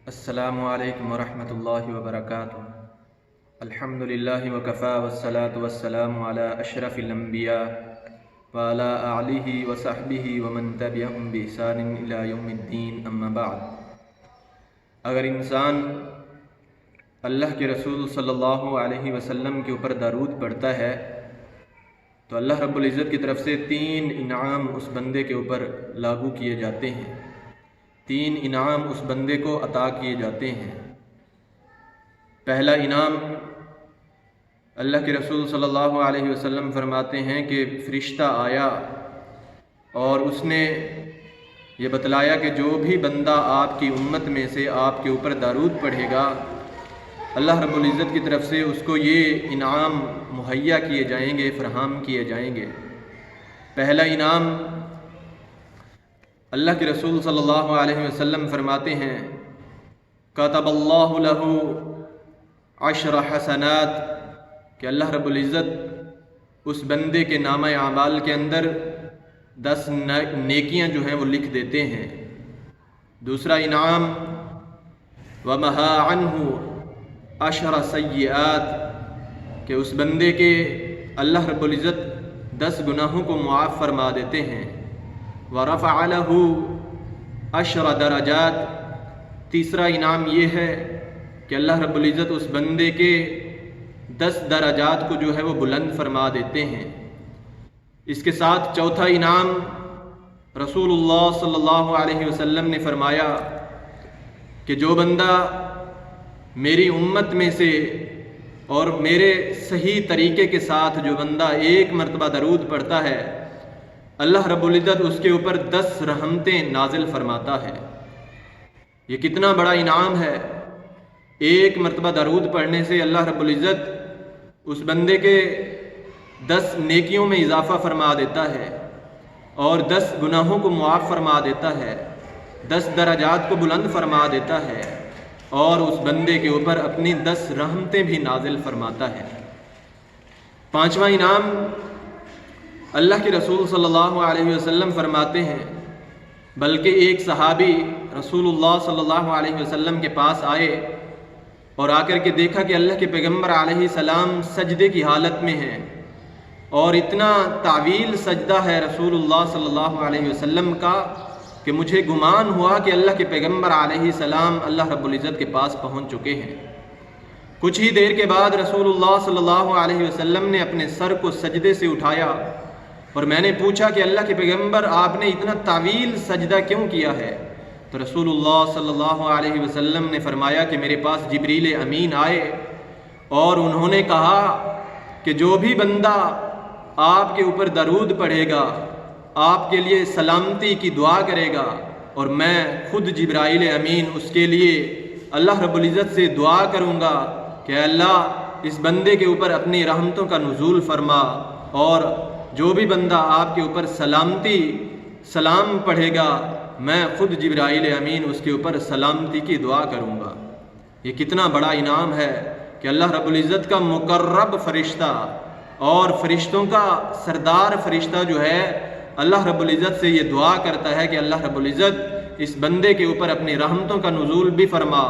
السلام علیکم ورحمۃ اللہ وبرکاتہ۔ الحمدللہ وکفا والصلاة والسلام علی اشرف الانبیاء وعلی آلہ وصحبہ ومن تبعہم بإحسان الی یوم الدین، اما بعد۔ اگر انسان اللہ کے رسول صلی اللہ علیہ وسلم کے اوپر درود پڑھتا ہے تو اللہ رب العزت کی طرف سے 3 انعام اس بندے کے اوپر لاگو کیے جاتے ہیں، 3 انعام اس بندے کو عطا کیے جاتے ہیں۔ پہلا انعام، اللہ کے رسول صلی اللہ علیہ وسلم فرماتے ہیں کہ فرشتہ آیا اور اس نے یہ بتلایا کہ جو بھی بندہ آپ کی امت میں سے آپ کے اوپر درود پڑھے گا، اللہ رب العزت کی طرف سے اس کو یہ انعام مہیا کیے جائیں گے، فراہم کیے جائیں گے۔ پہلا انعام، اللہ کے رسول صلی اللہ علیہ وسلم فرماتے ہیں کتب اللہ لہ 10 حسنات، کہ اللہ رب العزت اس بندے کے نامہ اعمال کے اندر 10 نیکیاں جو ہیں وہ لکھ دیتے ہیں۔ دوسرا انعام، ومحا عنہ 10 سیئات، کہ اس بندے کے اللہ رب العزت 10 گناہوں کو معاف فرما دیتے ہیں۔ ورفع لہ 10 درجات، تیسرا انعام یہ ہے کہ اللہ رب العزت اس بندے کے 10 درجات کو جو ہے وہ بلند فرما دیتے ہیں۔ اس کے ساتھ چوتھا انعام، رسول اللہ صلی اللہ علیہ وسلم نے فرمایا کہ جو بندہ میری امت میں سے اور میرے صحیح طریقے کے ساتھ جو بندہ 1 مرتبہ درود پڑھتا ہے، اللہ رب العزت اس کے اوپر 10 رحمتیں نازل فرماتا ہے۔ یہ کتنا بڑا انعام ہے! 1 مرتبہ درود پڑھنے سے اللہ رب العزت اس بندے کے 10 نیکیوں میں اضافہ فرما دیتا ہے اور 10 گناہوں کو معاف فرما دیتا ہے، 10 درجات کو بلند فرما دیتا ہے اور اس بندے کے اوپر اپنی 10 رحمتیں بھی نازل فرماتا ہے۔ پانچواں انعام، اللہ کے رسول صلی اللہ علیہ وسلم فرماتے ہیں، بلکہ ایک صحابی رسول اللہ صلی اللہ علیہ وسلم کے پاس آئے اور آ کر کے دیکھا کہ اللہ کے پیغمبر علیہ السلام سجدے کی حالت میں ہیں اور اتنا طویل سجدہ ہے رسول اللہ صلی اللہ علیہ وسلم کا کہ مجھے گمان ہوا کہ اللہ کے پیغمبر علیہ السلام اللہ رب العزت کے پاس پہنچ چکے ہیں۔ کچھ ہی دیر کے بعد رسول اللہ صلی اللہ علیہ وسلم نے اپنے سر کو سجدے سے اٹھایا اور میں نے پوچھا کہ اللہ کے پیغمبر آپ نے اتنا طویل سجدہ کیوں کیا ہے؟ تو رسول اللہ صلی اللہ علیہ وسلم نے فرمایا کہ میرے پاس جبریل امین آئے اور انہوں نے کہا کہ جو بھی بندہ آپ کے اوپر درود پڑھے گا، آپ کے لیے سلامتی کی دعا کرے گا، اور میں خود جبرائیل امین اس کے لیے اللہ رب العزت سے دعا کروں گا کہ اللہ اس بندے کے اوپر اپنی رحمتوں کا نزول فرما، اور جو بھی بندہ آپ کے اوپر سلام پڑھے گا، میں خود جبرائیل امین اس کے اوپر سلامتی کی دعا کروں گا۔ یہ کتنا بڑا انعام ہے کہ اللہ رب العزت کا مقرب فرشتہ اور فرشتوں کا سردار فرشتہ جو ہے اللہ رب العزت سے یہ دعا کرتا ہے کہ اللہ رب العزت اس بندے کے اوپر اپنی رحمتوں کا نزول بھی فرما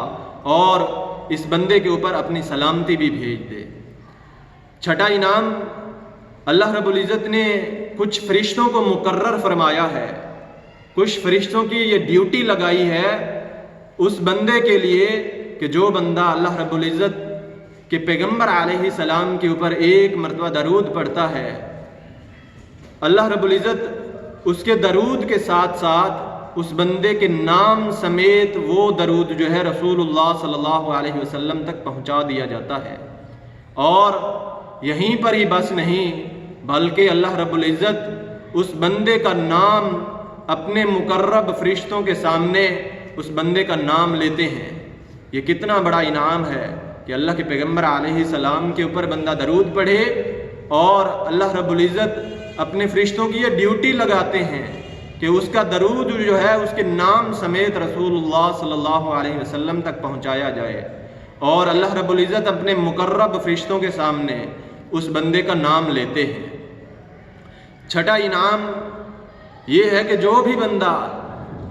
اور اس بندے کے اوپر اپنی سلامتی بھی بھیج دے۔ چھٹا انعام، اللہ رب العزت نے کچھ فرشتوں کو مقرر فرمایا ہے، کچھ فرشتوں کی یہ ڈیوٹی لگائی ہے اس بندے کے لیے کہ جو بندہ اللہ رب العزت کے پیغمبر علیہ السلام کے اوپر 1 مرتبہ درود پڑھتا ہے، اللہ رب العزت اس کے درود کے ساتھ ساتھ اس بندے کے نام سمیت وہ درود جو ہے رسول اللہ صلی اللہ علیہ وسلم تک پہنچا دیا جاتا ہے۔ اور یہیں پر ہی بس نہیں، بلکہ اللہ رب العزت اس بندے کا نام اپنے مقرب فرشتوں کے سامنے اس بندے کا نام لیتے ہیں۔ یہ کتنا بڑا انعام ہے کہ اللہ کے پیغمبر علیہ السلام کے اوپر بندہ درود پڑھے اور اللہ رب العزت اپنے فرشتوں کی یہ ڈیوٹی لگاتے ہیں کہ اس کا درود جو ہے اس کے نام سمیت رسول اللہ صلی اللہ علیہ وسلم تک پہنچایا جائے، اور اللہ رب العزت اپنے مقرب فرشتوں کے سامنے اس بندے کا نام لیتے ہیں۔ چھٹا انعام یہ ہے کہ جو بھی بندہ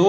2